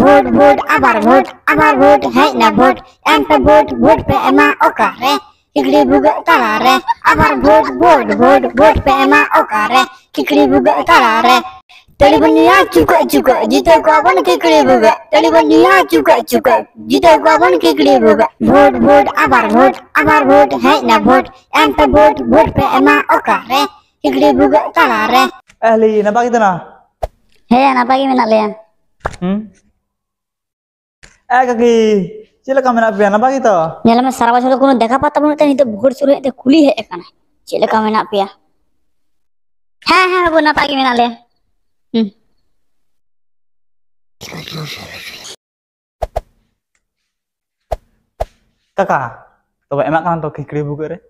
Vote vote আবার vote হেই না vote এমপে vote pay এমা ওকারে কিকড়ি বুগ তালারে আবার ভোট পে এমা ওকারে কিকড়ি বুগ তালারে তেলিবনিয়া চুকা জিতে গাবন কিকড়ি বুগ তেলিবনিয়া চুকা জিতে গাবন কিকড়ি বুগ ভোট আবার ভোট হেই না vote এমপে vote pay Emma ওকারে কিকড়ি বুগ তালারে Ahli, nampak kita na? Hei, napa gini nak lian? Kaki, cila kami nak pian, nampak kita? Nyala mas sarwa solo kuno dekha pata bunuh tani itu bukur suruh itu kuli he ekana. Cila kami nak pia. Bu napa gini nak lian? Kakak, coba emak kan tuh kikri buka re.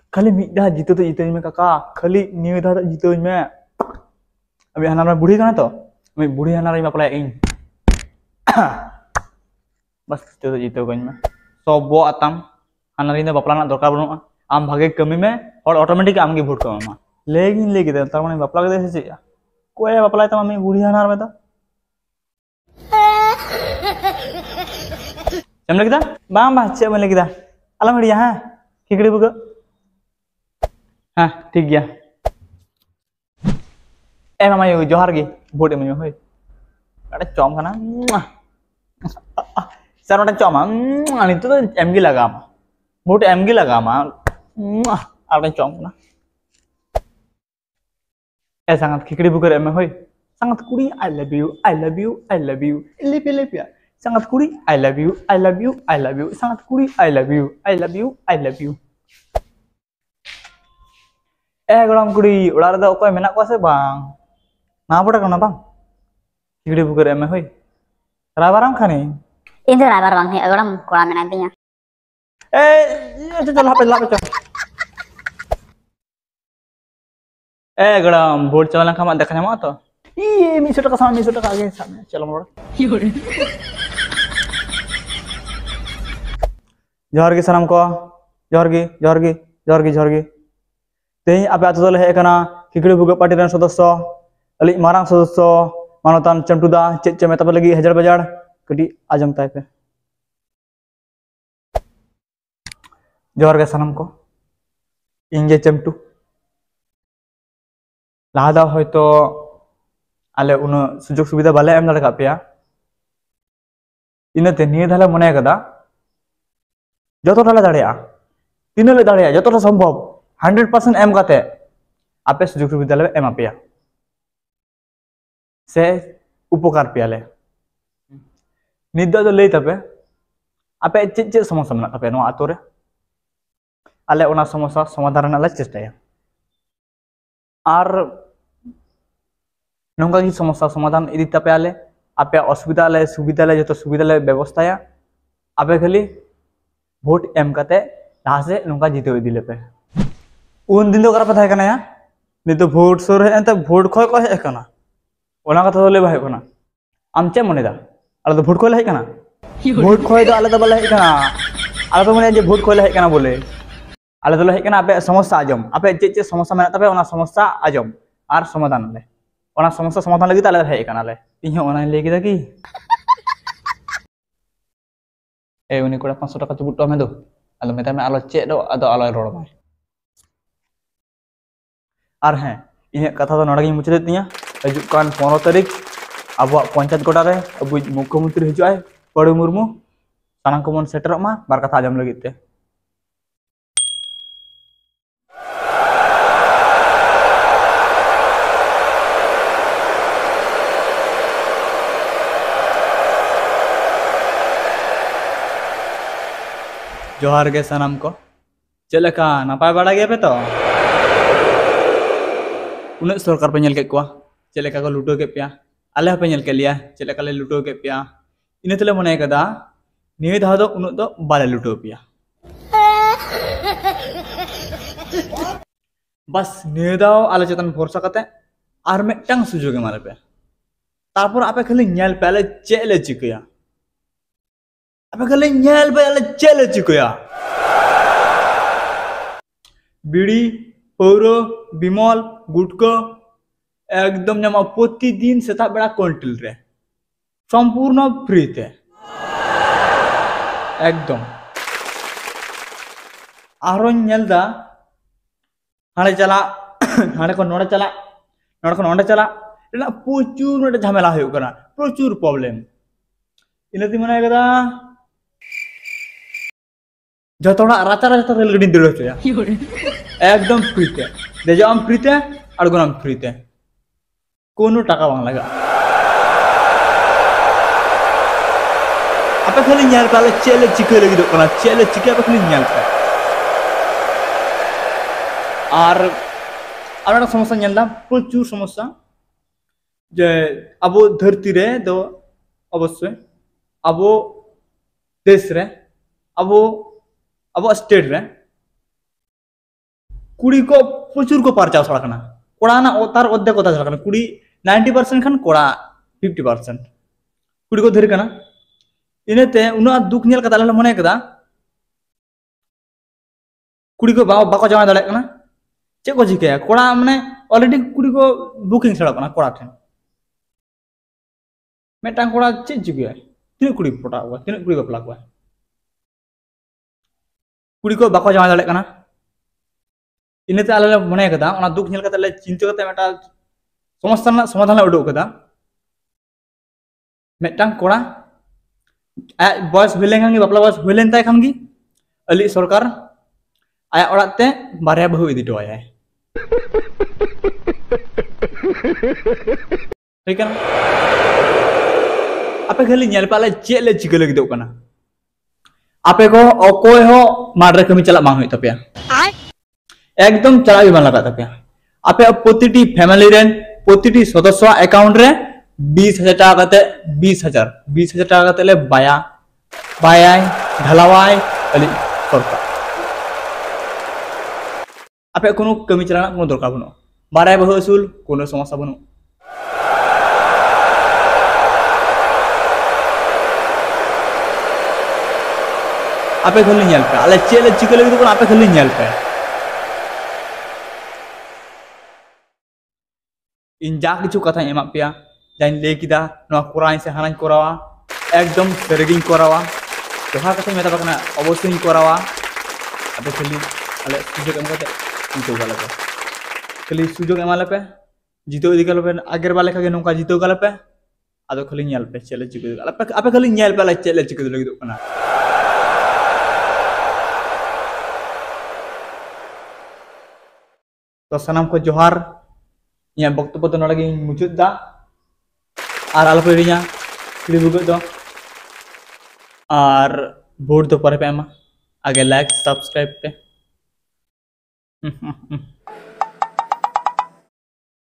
Kali mida jitu tuh jitu ini kakak, kali new dah jitu ini. Abi anak budi kan tuh, abi budi anak ini apa lagi? Bas jitu kan mah. Sobo atam, anak ini bapak anak dorkar belum? Am bagi kami mah, और automatic am की vote कमा. लेकिन kita, तार mana bapak lagi sih ya? Kue bapak lagi tamami budi anak apa tuh? Jam lagi dah? Bang baca lagi dah. Alam dia ha? Kikri buka? ठीक गया मामा यो जोहार गे vote M होय अरे Chaum खाना सर ओटा चॉम अनि तो एम गी लगा मा भोट एम गी लगा मा अरे चॉम ना ए संगत खिकड़ी बुकर एम होय संगत कुड़ी आई लव यू लिपिया संगत कुड़ी आई लव यू संगत कुड़ी आई लव यू गड़म कुड़ी उड़ा रे अकय मेना को से बांग ना पड़ा कना बांग किगड़ी बुकर एम होय राबाराम खानी इन राबार बांग हे गड़म कोड़ा मेना दिया चल लापे गड़म भोट चला खमा देखा नमा तो ई 100 टका सामने 100 टका आगे सामने चलो मोड़ जोहर गे सनम को जोहर गे तेही आपे आतो दल हे कना किकड़ी बुगा पार्टी रन सदस्य अली मारांग सदस्य मानोतान चंटुदा चेच मेता लगी हजार बजार कटी आजम ताय पे जोहर गे सनम को इंगे चंटू लादा होयतो आले उन सुजोग सुविधा बाले एम दाड़े का पेया इनते निये धाले मने कदा जतोटा ले दाड़ेया तीन ले दाड़ेया जतोटा संभव 100% एम काते आपे सुजोग सुविधा ले एम आपेया से उपकार पेयाले निदा जो लई तपे आपे चे समस्या मना तपे नो आतो रे आले ओना समस्या समाधान नाले चेष्टाया आर नोंगा की समस्या समाधान इदी तपे आले आपे असुविधा ले सुविधा ले जतो सुविधा ले व्यवस्थाया आपे खाली भोट एम काते लाहा से नोंगा जीते इदी लेपे उन दिन तो करा पता है कना या नि तो भोट सोर है एंत भोट खय को है कना ओना कथा तो ले भाई कना आम चे मने दा आले तो भोट खय ले कना भोट खय तो आले तो बले है कना आले तो मने जे भोट खय ले कना बोले आले तो ले कना आपे समस्या आजम आपे चे समस्या मेना तबे ओना समस्या आजम आर समाधान ले ओना समस्या समाधान लगी ताले है कना ले इहो ओना ले किदा की ए उनी कोड़ा 500 टाका चुबुट तो में दो आलो मेता में आलो चे दो आदो आलो रोड बाय और हैं इन कथा तो नोड़ा मुचाद तीन हजूकान 15 तारीख अब पंचायत गोटा रे अब मुख्यमंत्री हजूए पड़ू मुर्मू साना को मन सेटर मा बार कथा आजम लगी ते जोहार गे सनम को चलका नपाय बाड़ा गया पे तो उन सरकार पे के चलेका को लुटो के पिया आले पे के लिया चलेका ले लुटो के पिया इन तले मने कदा निये धा दो उन दो बाले लुटो पिया बस निये दाओ आले चतन भरोसा कते आर मेटंग सुजोग मारे पे तारपर आपे खाली नेल पे आले चेले चिकया आपे खाली नेल पे आले चेले चिकया बीड़ी पौरो बिमल गुटको एकदम जमा प्रतिदिन सेता बेड़ा क्विंटल रे সম্পূর্ণ ফ্রিতে একদম আরোñ ñelda হাড়ে চালা হাড়ে কোন নড়ে চালা নড়ে কোন নড়ে চালা এটা প্রচুর একটা ঝামেলা হয়ে গেল প্রচুর প্রবলেম ইনাতি মনে হয় কথা যতটা রাতা রাতা রেল গাড়ি দৌড় হচ্ছে একদম ফ্রিতে দেজাম ফ্রিতে আর গনাম ফ্রিতে কোনো টাকা বাং লাগা apa kali nyal pala chele chike lagi do kana chele chike apa kali nyal pa আর একটা সমস্যা জানলাম প্রচুর সমস্যা যে আবো ধরতি রে তো অবশ্যই আবো দেশ রে আবো আবো স্টেট রে কুড়ি কো প্রচুর কো পারচাও ছড়াকানা কোড়া না ও তার অর্ধেক কথা ছড়াকানা কুড়ি 90% খান কোড়া 50% কুড়ি কো ধরে কানা ইনেতে উনা দুঃখ নিয়াল কথা হলো মনে কদা কুড়ি কো বাকো জমা দাঁড়ায় কানা ᱪᱮᱫ ᱠᱚ ᱪᱤᱠᱟᱹᱭᱟ ᱠᱚᱲᱟ ᱢᱟᱱᱮ ᱚᱞᱨᱮᱰᱤ ᱠᱩᱲᱤ ᱠᱚ ᱵᱩকিং ᱪᱷᱟᱲᱟᱜ ᱠᱟᱱᱟ ᱠᱚᱲᱟ ᱴᱷᱮᱱ ᱢᱤᱫᱴᱟᱝ ᱠᱚᱲᱟ ᱪᱮᱫ ᱪᱤᱠᱟᱹᱭᱟ ᱛᱤᱱᱟᱹᱜ ᱠᱩᱲᱤ ᱯᱚᱴᱟᱣ ᱠᱚᱣᱟ ᱛᱤᱱᱟᱹᱜ ᱠᱩᱲᱤ ᱵᱟᱯᱞᱟ ᱠᱚᱣᱟ ᱠᱩᱲᱤ ᱠᱚ ᱵᱟᱠᱚ ᱡᱟᱶᱟᱭ ᱫᱟᱲᱮᱭᱟᱜ ᱠᱟᱱᱟ ᱤᱱᱟᱹᱛᱮ ᱟᱞᱮ ᱞᱮ ᱢᱚᱱᱮ ᱠᱟᱫᱟ ᱚᱱᱟ ᱫᱩᱠ ᱧᱮᱞ ᱠᱟᱛᱮ ᱞᱮ ᱪᱤᱱᱛᱟᱹ ᱠᱟᱛᱮ ᱢᱤᱫᱴᱟᱝ ᱥᱚᱢᱚᱥᱥᱟ ᱨᱮᱱᱟᱜ ᱥᱚᱢᱟধান ᱞᱮ ᱩᱰᱩᱠ ᱠᱟᱫᱟ ᱢᱤᱫᱴᱟᱝ ᱠᱚᱲᱟ ᱟᱭᱟᱜ ᱵᱚᱭᱮᱥ ᱦᱩᱭ ᱞᱮᱱᱠᱷᱟᱱ ᱜᱮ ᱵᱟᱯᱞᱟ ᱵᱚᱭᱮᱥ ᱦᱩᱭ ᱞᱮᱱ ᱛᱟᱭ ᱠᱷᱟᱱ ᱜᱮ ᱟᱹᱞᱤ ᱥᱚᱨᱠᱟর ᱟᱭᱟᱜ ᱚᱲᱟᱜ ᱛᱮ ᱵᱟᱨᱭᱟ ᱵᱟᱹᱦᱩ ᱤᱫᱤ ᱴᱚᱣᱟᱭᱟᱭ ठीक है ना आपे खाली ñel pala चेक ले चिके लगी दो कना आपे को अकोय हो माडरे कमी चला मांग हुई तपिया एकदम चला भी लगा तपिया आपे प्रतिटी फैमिली रेन प्रतिटी सदस्य अकाउंट रे 20,000 টাকা কাতে 20,000 টাকা কাতে ले बाया बायाय ढलावाय अली सरकार आपे कोनो कमी चलाना कोनो दरकार बनो बाराय बहु असूल कोनो समस्या बनो आपे खाली ñel पे आले चेले चिके लगी तो आपे खाली ñel पे इन जा किछु कथा एमा पेया जाइन ले किदा नो कोराय से हानाñ कोरावा एकदम सेरेगिñ कोरावा जहा कथा मेता बकना अवश्य कोरावा आपे खाली आले सुजोग एम कते जीतो गले पे खाली सुजोग एमाले पे जीतो इदी गले पे आगेर बाले खागे नोका जीतो गले पे आदो खाली ñel पे चेले चिके आपे खाली ñel पे आले चेले चिके लगी दो कना तो सनाम को जोहार ᱤᱧᱟᱹᱜ ᱵᱚᱠᱛᱚᱵᱽᱵᱚ ᱫᱚ ᱱᱚᱰᱮ ᱜᱤᱧ ᱢᱩᱪᱟᱹᱫ ᱫᱟ ᱟᱨ ᱟᱞᱚᱯᱮ ᱦᱤᱲᱤᱧᱟ ᱠᱞᱤᱯ ᱵᱷᱩᱜᱟᱹᱜ ᱫᱚ ᱟᱨ ᱵᱷᱳᱴ ᱫᱚ ᱯᱚᱨᱮ ᱯᱮ ᱮᱢᱟ ᱟᱜᱮ ᱞᱟᱭᱤᱠ ᱥᱟᱵᱥᱠᱨᱟइब पे